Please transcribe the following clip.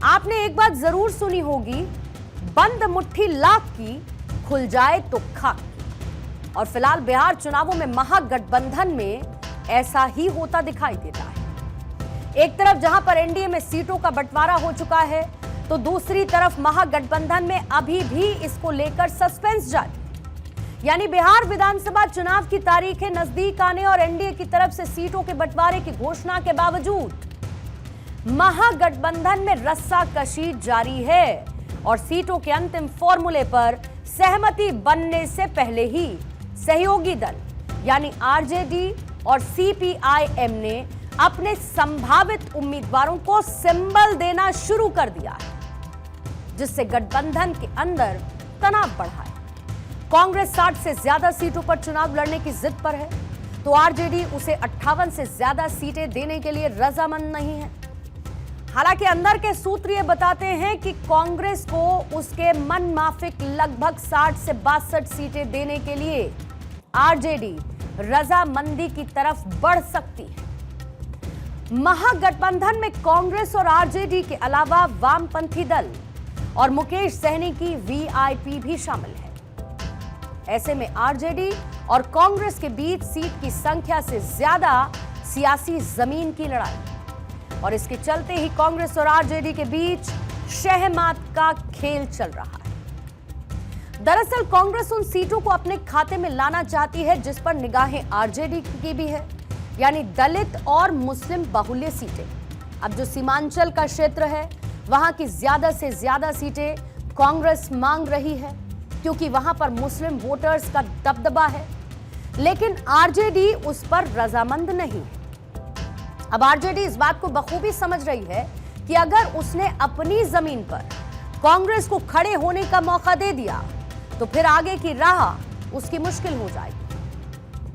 आपने एक बात जरूर सुनी होगी, बंद मुट्ठी लाख की, खुल जाए तो खाक की। और फिलहाल बिहार चुनावों में महागठबंधन में ऐसा ही होता दिखाई देता है। एक तरफ जहां पर एनडीए में सीटों का बंटवारा हो चुका है, तो दूसरी तरफ महागठबंधन में अभी भी इसको लेकर सस्पेंस जारी। यानी बिहार विधानसभा चुनाव की तारीखें नजदीक आने और एनडीए की तरफ से सीटों के बंटवारे की घोषणा के बावजूद महागठबंधन में रस्साकशी जारी है और सीटों के अंतिम फॉर्मूले पर सहमति बनने से पहले ही सहयोगी दल यानी आरजेडी और सीपीआईएम ने अपने संभावित उम्मीदवारों को सिंबल देना शुरू कर दिया है, जिससे गठबंधन के अंदर तनाव बढ़ा है। कांग्रेस 60 से ज्यादा सीटों पर चुनाव लड़ने की जिद पर है, तो आरजेडी उसे 58 से ज्यादा सीटें देने के लिए रजामंद नहीं है। हालांकि अंदर के सूत्र ये बताते हैं कि कांग्रेस को उसके मन माफिक लगभग 60 से 62 सीटें देने के लिए आरजेडी रजामंदी की तरफ बढ़ सकती है। महागठबंधन में कांग्रेस और आरजेडी के अलावा वामपंथी दल और मुकेश सहनी की वीआईपी भी शामिल है। ऐसे में आरजेडी और कांग्रेस के बीच सीट की संख्या से ज्यादा सियासी जमीन की लड़ाई, और इसके चलते ही कांग्रेस और आरजेडी के बीच शहमात का खेल चल रहा है। दरअसल कांग्रेस उन सीटों को अपने खाते में लाना चाहती है जिस पर निगाहें आरजेडी की भी है, यानी दलित और मुस्लिम बाहुल्य सीटें। अब जो सीमांचल का क्षेत्र है, वहां की ज्यादा से ज्यादा सीटें कांग्रेस मांग रही है, क्योंकि वहां पर मुस्लिम वोटर्स का दबदबा है, लेकिन आरजेडी उस पर रजामंद नहीं है। अब आरजेडी इस बात को बखूबी समझ रही है कि अगर उसने अपनी जमीन पर कांग्रेस को खड़े होने का मौका दे दिया, तो फिर आगे की राह उसकी मुश्किल हो जाएगी।